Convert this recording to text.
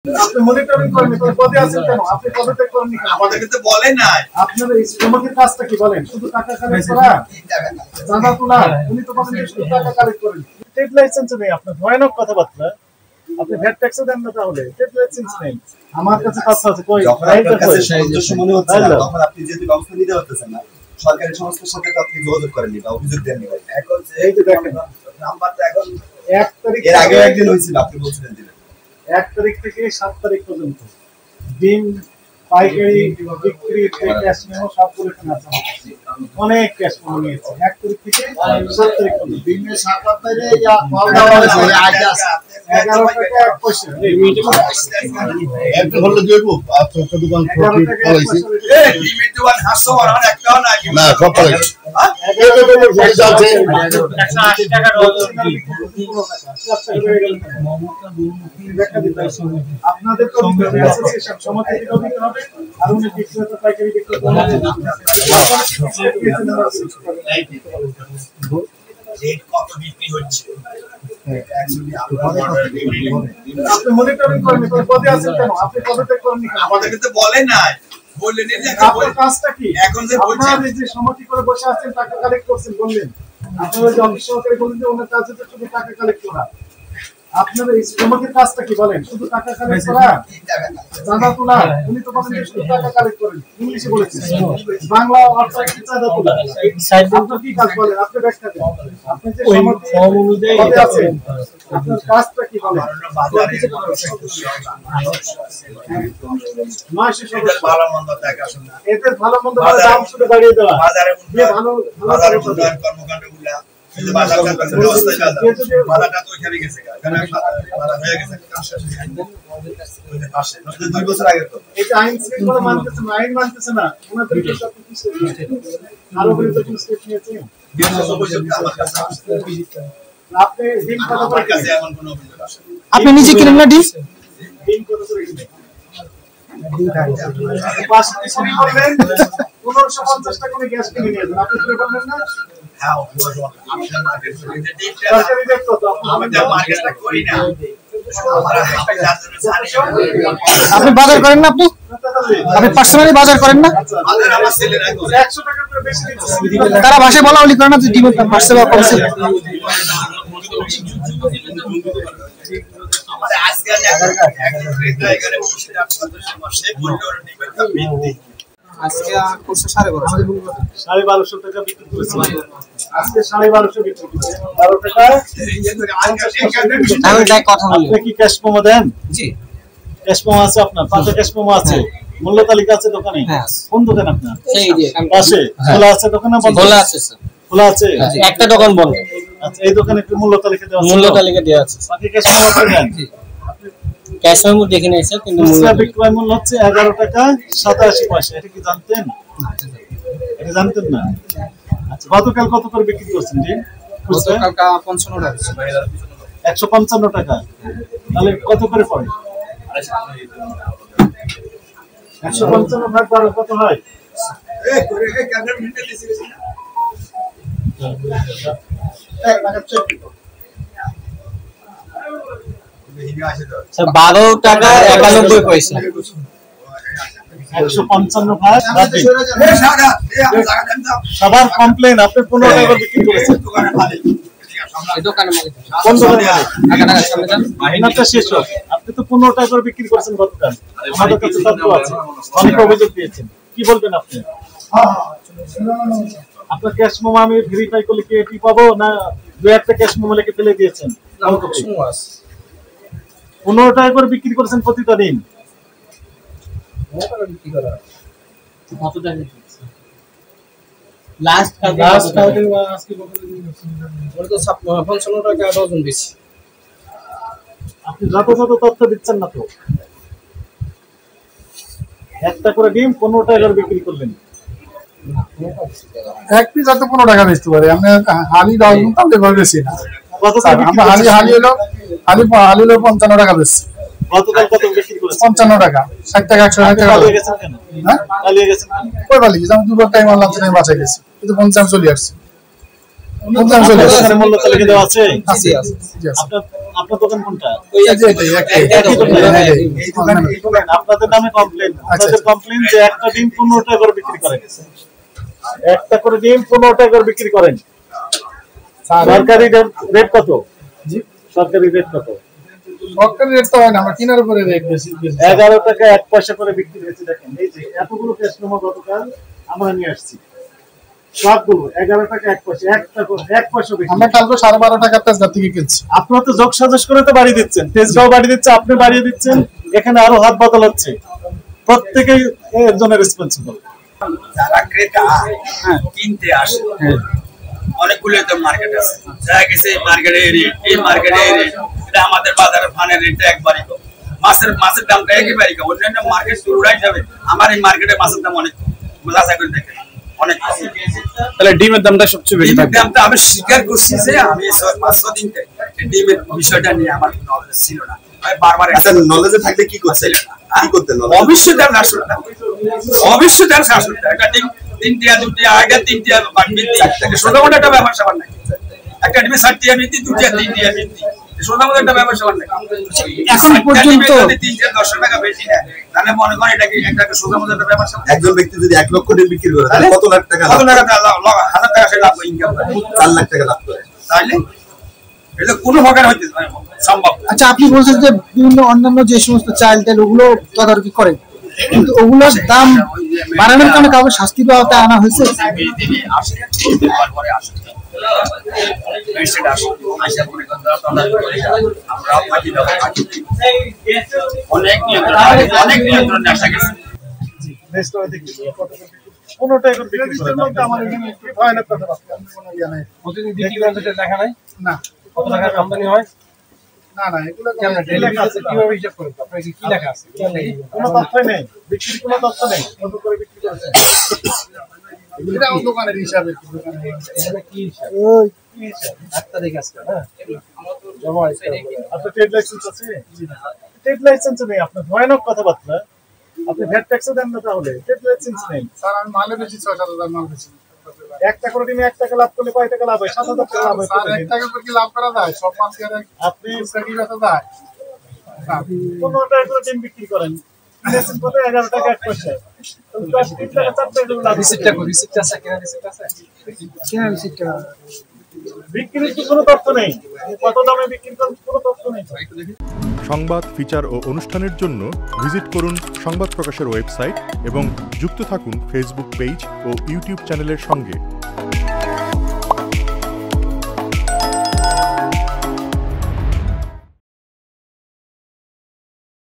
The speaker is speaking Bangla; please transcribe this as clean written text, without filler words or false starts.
আপনি মনিটরিং করেন তো পদে আছেন কেন? আপনি পদত্যাগ করেননি কেন? আমাদেরকে তো বলেন নাই। আপনার এই শ্রমিকের কাজটা কি বলেন? শুধু টাকা কালেক্ট করা, চাঁদা তোলা। উনি তো বলেন যে শুধু টাকা কালেক্ট করেন। ট্রেড লাইসেন্স নেই আপনার, ভয়ানক কথাবার্তা। আপনি ভ্যাট ট্যাক্সও দেন না, তাহলে ট্রেড লাইসেন্স নেই। আমার কাছে কথা আছে, কই আপনার কাছে সামঞ্জস্য মনে হচ্ছে না, তখন আপনি যেহেতু ব্যবস্থা নিতে পারতেছেন না, সরকারি সংস্থার সাথে আপনি যোগাযোগ করেননি বা অভিযোগ দেননি। এখন এই যে দেখেন নাম্বারটা এখন 1 তারিখ এর আগে একদিন হয়েছিল, আপনি বলছিলেন দিলেন 1 তারিখ থেকে 7 তারিখ পর্যন্ত ডিম পাইকারি বিক্রি ক্যাশ মেমো সবগুলো এখানে আছে। অনেক ক্যাশ মেমো নিয়েছে 1 তারিখ থেকে 7 তারিখ পর্যন্ত। দিনে 7 তারিখে ইয়া কল দেওয়া হয়েছে, আজ আছে 11 টাকা 1 পয়সা। এই মিটিং একটা হলো দেবো আপনার দোকান পড়াইছি এই লিমিট ওয়ান হাসো আর একটাও না কি না সব পড়াইছি এই তো বলে পয়সা আছে 180 টাকা আপনাদের তো অ্যাসোসিয়েশন সমিতি থেকে দিতে হবে, আর উনি বিক্রেতা পাইকারি বিক্রেতা রেট কত বিক্রি হচ্ছে আপনি মনিটরিং করেন তো পদে আছেন কেন? আপনি পদত্যাগ করেননি কেন? আমাদেরকে তো বলেন নাই। বললেন যে আপনার কাজটা কি? এখন যে বলছেন আপনারা যে সমিতি করে বসে আছেন, টাকা কালেক্ট করছেন বললেন। আপনারা যে অফিস সহকারী বললেন যে ওনার কাজ হচ্ছে শুধু টাকা কালেক্ট করা। আপনার এই শ্রমিকের কাজটা কি বলেন? শুধু টাকা কালেক্ট করা, চাঁদা তোলা। উনি তো বলেন যে শুধু টাকা কালেক্ট করেন, ইংলিশে বলেছেন। বাংলা অর্থে চাঁদা তোলা। আপনার কি কাজ বলেন? আপনি ব্যাখ্যা দেন। আপনি যে সমিতি পদে আছেন, আপনার কাজটা কি বলেন? বাজারে 900 সদস্য। ভালো মন্দ দেখাশোনা, এদের ভালো মন্দ দাম শুধু বাড়িয়ে দেওয়া। বাজারে ভালো বাজারে উন্নয়ন কর্মকাণ্ডগুলা কিন্তু বাজারটা বাজারটা তো এখানে গেছে, এখানে বাজার হয়ে গেছে পাশে 2 বছর আগে। তো এটা আইন শৃঙ্খলা মানতেছে না, আইন মানতেছে না। ওনাদেরকে সব কিছু আরো বিরুদ্ধে কোনো স্টেপ নিয়েছেন? আমার কাছে আসছে, আপনি ডিম কত আমার করে কাছে কিনেন? এমন কোনো অভিযোগ আসে না। আপনি নিজে কিনেন না ডিম? ডিম কত করে কিনেন? পাঁচশো করে বললেন, 1550 টাকা করে গ্যাস কিনে নিয়ে যান। আপনি করে বললেন না? হ্যাঁ, আপনার মার্কেট সরকারি রেট কত? আমাদের মার্কেটটা করি না। আপনি বাজার করেন না? আপনি পার্সোনালি বাজার করেন না? আমাদের আমার ছেলেরা করে 100 টাকা করে বেশি দিচ্ছে। তারা ভাষায় বলা বলি করে না যে ডিমের দাম বাড়ছে বা কমছে? আমাদের আজকাল এখানে বসে সে বললো ডিমের দাম বৃদ্ধি। আজকে করছে 1250 1250 টাকা বিক্রি করেছে। আজকে 1250 বিক্রি করেছে। 12 টাকা। আমি তাই কথা বলি। আপনি কি ক্যাশ মেমো দেন? জি, ক্যাশ মেমো আছে আপনার? পাঁচটা ক্যাশ মেমো আছে? মূল্য তালিকা আছে দোকানে? হ্যাঁ। কোন দোকান আপনার? সেই যে পাশে খোলা আছে দোকানে? খোলা আছে স্যার, খোলা আছে। একটা দোকান বন্ধ। আচ্ছা, এই দোকানে কি মূল্য তালিকা দেওয়া আছে? মূল্য তালিকা দেওয়া আছে। বাকি ক্যাশ মেমো আপনি দেন? ক্যাশ মেমো দেখে নাই স্যার, কিন্তু মূল্য খুচরা বিক্রয় মূল্য হচ্ছে 11 টাকা 87 পয়সা। এটা কি জানতেন? এটা জানতেন না? আচ্ছা, গতকাল কত করে বিক্রি করছেন জি? খুচরা গতকালকা 55 টাকা ছিল। 155 টাকা। তাহলে কত করে পড়ে? 155 ভাগ 12 কত হয়? এই করে এই ক্যামেরা মিনিটে দিছি না। এক টাকা চেক দিও। ভিডিও আছে তো। স্যার 12 টাকা 91 পয়সা। 155 ভাগ 12। এই সাদা এই আমি টাকা দেন দাও। সবার কমপ্লেইন আপনি 15 টাকা করে বিক্রি করেছেন। দোকানে মালিক এই দোকানে মালিক কোন দোকানে মালিক? টাকা সামনে যান। মাহিনাটা শেষ হোক। আপনি তো 15 টাকা করে বিক্রি করেছেন গতকাল। আমাদের কাছে তথ্য আছে। অনেক অভিযোগ দিয়েছেন। কি বলবেন আপনি? আপনার ক্যাশ মেমো আমি ভেরিফাই করলে কি এটি পাবো, না 2-1টা ক্যাশ মেমো লিখে ফেলে দিয়েছেন? 15 টাকা করে বিক্রি করেছেন প্রতিদিন। কত টাকা লাস্ট কালকে আজকে ওর তো 55 টাকা ডজন বেশি। আপনি যথাযথ তথ্য দিচ্ছেন না তো। একটা করে ডিম 15 টাকা করে বিক্রি করলেন। এক পিস হয়তো 15 টাকা বেচতে পারে। আমি হালি দাও তাহলে এভাবে বেশি না। গতকাল আমরা হালি হলো 55 টাকা বেচছি। গতকাল কত বিক্রি করেছেন? 55 টাকা, 60 টাকা 100 টাকা। পালিয়ে গেছেন কেন? হ্যাঁ, পালিয়ে গেছেন কেন? কই পালি গেছি? আমি দুবার টাইম অনলাইন থেকে বাঁচা গেছি, কিন্তু 50 চলে আসছে। 50 চলে আসছে। মূল্য তালিকা দেওয়া আছে? আছে আছে। আপনার আপনার দোকান কোনটা? ওই এই যে এটাই, একটাই। একই দোকান। এই দোকানে এই দোকান, আপনাদের নামে কমপ্লেন, আপনাদের কমপ্লেন যে একটা ডিম 15 টাকা করে বিক্রি করেন, একটা করে ডিম 15 টাকা করে বিক্রি করেন। সরকারি রেট কত? সরকারি রেট কত? সরকারি রেট তো হয় না, আমরা কেনার উপরে রেট বেশি 11 টাকা 1 পয়সা করে বিক্রি হয়েছে। দেখেন এই যে এতগুলো কাস্টমার গতকাল আমরা নিয়ে আসছি, সবগুলো 11 টাকা 1 পয়সা, 1 পয়সা বিক্রি। আমরা কালকে 12.5 টাকা তেজগাঁ থেকে কিনছি। আপনারা তো যোগ সাজস করে তো বাড়িয়ে দিচ্ছেন, তেজগাঁও বাড়িয়ে দিচ্ছে, আপনি বাড়িয়ে দিচ্ছেন, এখানে আরো হাত বদল হচ্ছে, প্রত্যেকেই এর জন্য রেসপন্সিবল। যারা ক্রেতা কিনতে আসে অনেকগুলো তো মার্কেট আছে, দেখা গেছে মার্কেটে রেট, এই মার্কেটে রেট, এটা আমাদের বাজারে ফানের রেটটা একবারই কম, মাছের দামটা একেবারেই কম। অন্যান্য মার্কেট শুরুটাই যাবে, আমার এই মার্কেটে মাছের দাম অনেক কম, যাচাই করে দেখেন অনেক কম। তাহলে ডিমের দামটা সবচেয়ে বেশি ডিমের থাকবে। দামটা আমি স্বীকার করছি যে আমি 5-6 দিন থেকে ডিমের বিষয়টা নিয়ে আমার নলেজ ছিল না, আমি বারবার আচ্ছা, নলেজে থাকলে কি করছেন? কি করতেন knowledge? অবশ্যই তার আসলটা, অবশ্যই তার আসলটা, এটা ঠিক 3 টিয়া 2 টিয়া আগে 3 টিয়া বাড়বি, সোনামোটা একটা ব্যাপার স্যাপার নাই, একটা ডিমে 7 টিয়া বৃদ্ধি, 2 টিয়া 3 টিয়া বৃদ্ধি, সোনামোটা একটা ব্যাপার স্যাপার নাই। এখন পর্যন্ত 3 টিয়া 10 টাকা বেশি নেয়, তাহলে মনে করেন এটা কি একটা সোনামোটা একটা ব্যাপার স্যাপার? একজন ব্যক্তি যদি 1 লক্ষ ডিম বিক্রি করে তাহলে কত লাখ টাকা কত লাভ টাকা হাজার টাকা সে লাভ ইনকাম করে, 4 লাখ টাকা লাভ করে। তাহলে এটা কোনো প্রকার হইতে সম্ভব না। আচ্ছা, আপনি বলছেন যে বিভিন্ন অন্যান্য যে সমস্ত চাল টাল ওগুলো তদারকি করেন, কিন্তু ওগুলোর দাম বাড়ানোর কারণে কাউকে শাস্তি পাওয়াতে আনা হয়েছে? নেক্সট ওই দেখি কত করে বিক্রি, 15 টাকা করে বিক্রি করেন। আমার এখানে একটু ভয়ানক কথাবার্তা, আমি কোনো ইয়ে নাই। প্রতিদিন বিক্রি করেন সেটা লেখা নাই, না কত টাকার আমদানি হয়, না না, এগুলো কেমন ডেইলি কিভাবে হিসাব করেন, আপনার কি লেখা আছে? কোনো তথ্যই নেই, বিক্রির কোনো তথ্য নেই, কত করে বিক্রি করেছেন। এটা আমার দোকানের হিসাবে, দোকানের এখানে কি হিসাব? কি হিসাব? 8 তারিখ আজকে, হ্যাঁ জমা হয়েছে। আপনার ট্রেড লাইসেন্স আছে? ট্রেড লাইসেন্স নেই, আপনার ভয়ানক কথাবার্তা। আপনি ভ্যাট ট্যাক্সও দেন না, তাহলে ট্রেড লাইসেন্স নেই। স্যার আমি মালে বেশি 6-7 মাল বেশি। একটা করে ডিমে 1 টাকা লাভ করলে কয় টাকা লাভ হয়? 7,000 টাকা লাভ হয় স্যার প্রতিদিন। 1 টাকা করে কি লাভ করা যায়? সব মাল কি আর আপনি কি বেচা যায়? স্যার 15 টাকা করে ডিম বিক্রি করেন, কিনেছেন কত? 11 টাকা 1 পয়সা, তাহলে 3 টাকা 4 টাকা করে লাভ হচ্ছে। রিসিপ্টটা কো, রিসিপ্ট আছে, কেনা রিসিপ্ট আছে? কেনা রিসিপ্টটা বিক্রির কি কোনো তথ্য নেই, কত দামে বিক্রি করেন কোনো তথ্য নেই। সংবাদ, ফিচার ও অনুষ্ঠানের জন্য ভিজিট করুন সংবাদ প্রকাশের ওয়েবসাইট এবং যুক্ত থাকুন ফেসবুক পেজ ও ইউটিউব চ্যানেলের সঙ্গে।